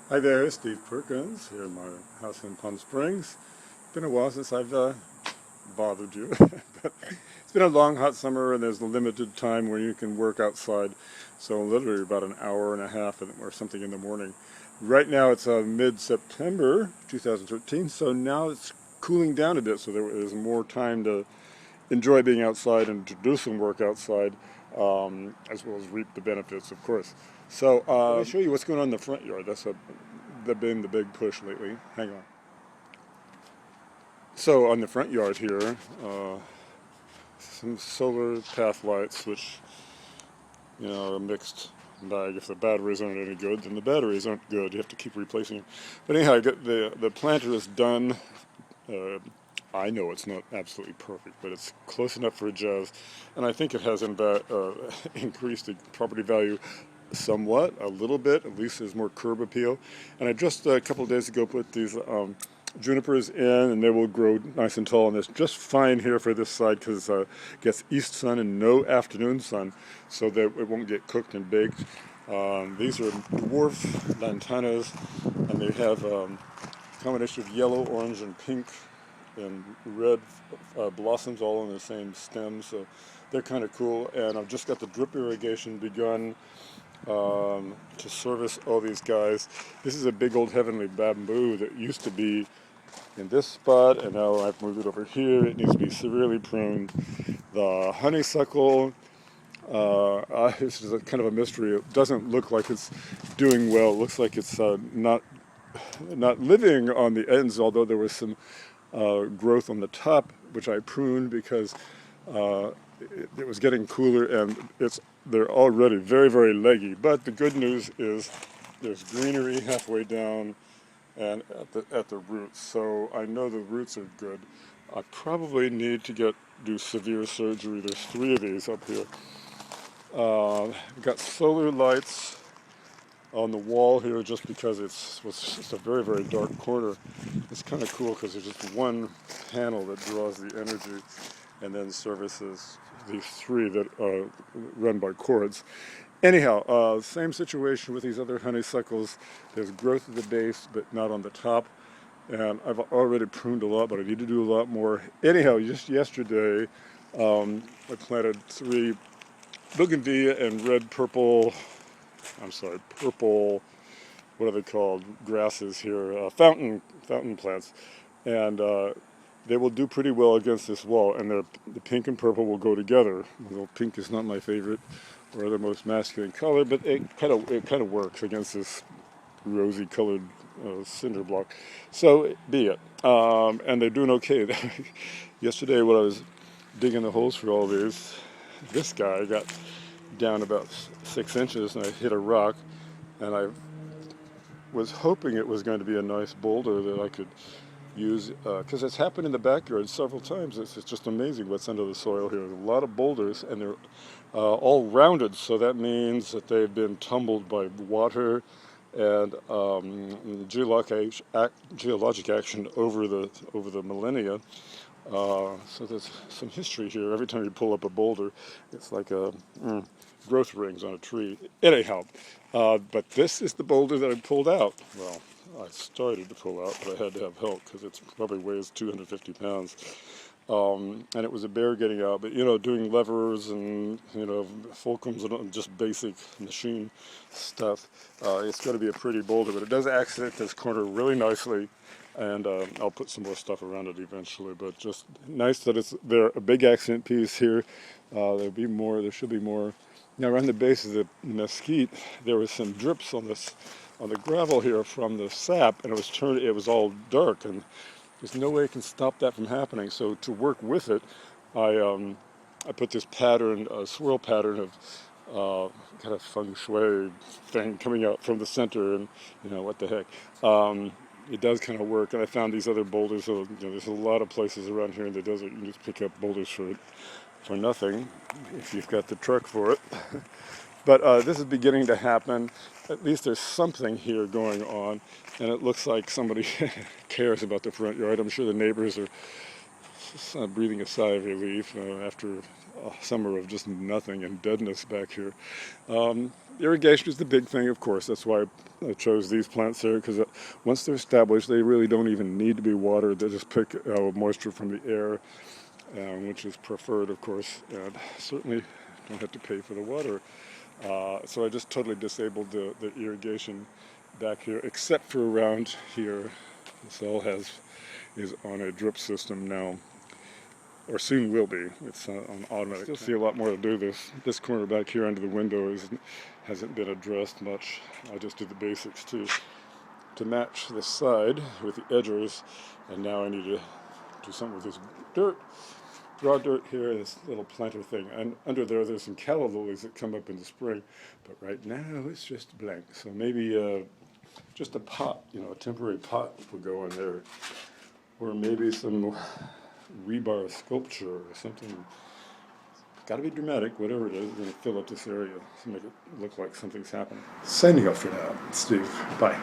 Hi there, Steve Perkins here in my house in Palm Springs. Been a while since I've bothered you, but it's been a long hot summer and there's a limited time where you can work outside, so literally about an hour and a half or something in the morning. Right now it's mid-September 2013, so now it's cooling down a bit, so there is more time to enjoy being outside and to do some work outside, as well as reap the benefits, of course. So let me show you what's going on in the front yard. That's been the big push lately. Hang on. So on the front yard here, some solar path lights, which, are a mixed bag. If the batteries aren't any good, then the batteries aren't good. You have to keep replacing them. But anyhow, the planter is done. I know it's not absolutely perfect, but it's close enough for a jazz, and I think it has increased the property value somewhat, a little bit. At least there's more curb appeal. And I just a couple of days ago put these junipers in, and they will grow nice and tall. And it's just fine here for this side because it gets east sun and no afternoon sun, so that it won't get cooked and baked. These are dwarf lantanas, and they have a combination of yellow, orange, and pink and red blossoms all on the same stem, so they're kind of cool. And I've just got the drip irrigation begun to service all these guys. This is a big old heavenly bamboo that used to be in this spot, and now I've moved it over here. It needs to be severely pruned. The honeysuckle, this is kind of a mystery. It doesn't look like it's doing well. It looks like it's not living on the ends, although there was some growth on the top, which I pruned because it was getting cooler, and they're already very, very leggy. But the good news is there's greenery halfway down and at the roots, so I know the roots are good. I probably need to do severe surgery. There's 3 of these up here. I've got solar lights on the wall here just because it's just a very, very dark corner. It's kind of cool because there's just one panel that draws the energy and then services these 3 that are run by cords. Anyhow, same situation with these other honeysuckles. There's growth at the base, but not on the top. And I've already pruned a lot, but I need to do a lot more. Anyhow, just yesterday, I planted 3 bougainvillea and purple, what are they called, grasses here, fountain plants. And they will do pretty well against this wall, and the pink and purple will go together. Although pink is not my favorite or the most masculine color, but it kind of works against this rosy colored cinder block. So be it. And they're doing okay. Yesterday when I was digging the holes for all these, this guy got down about 6 inches, and I hit a rock, and I was hoping it was going to be a nice boulder that I could use, because it's happened in the backyard several times. It's just amazing what's under the soil here. There's a lot of boulders, and they're all rounded, so that means that they've been tumbled by water and geologic action over the millennia. So there's some history here. Every time you pull up a boulder, it's like growth rings on a tree. Anyhow, but this is the boulder that I pulled out. Well, I started to pull out, but I had to have help because it probably weighs 250 pounds. And it was a bear getting out, but doing levers and fulcrums and just basic machine stuff, it's going to be a pretty boulder, but it does accent this corner really nicely, and I'll put some more stuff around it eventually. But just nice that it's there, a big accent piece here. There'll be more. There should be more. Now around the base of the mesquite, there was some drips on the gravel here from the sap, and it was all dark, and there's no way I can stop that from happening. So to work with it, I put this pattern, a swirl pattern of kind of feng shui thing coming out from the center, and what the heck. It does kind of work, and I found these other boulders. So there's a lot of places around here in the desert you can just pick up boulders for nothing if you've got the truck for it. But this is beginning to happen. At least there's something here going on, and it looks like somebody cares about the front yard. I'm sure the neighbors are breathing a sigh of relief after a summer of just nothing and deadness back here. Irrigation is the big thing, of course. That's why I chose these plants here, because once they're established, they really don't even need to be watered. They just pick moisture from the air, which is preferred, of course, and certainly don't have to pay for the water. So I just totally disabled the irrigation back here, except for around here. This all is on a drip system now, or soon will be. It's on automatic. Still see a lot more to do. This corner back here under the window hasn't been addressed much. I just did the basics to match the side with the edgers, and now I need to do something with this dirt. Raw dirt here, this little planter thing, and under there's some calla lilies that come up in the spring, but right now it's just blank. So maybe just a pot, a temporary pot will go in there, or maybe some rebar sculpture or something. Got to be dramatic, whatever it is. We're going to fill up this area to make it look like something's happening. Signing off for now, Steve. Bye.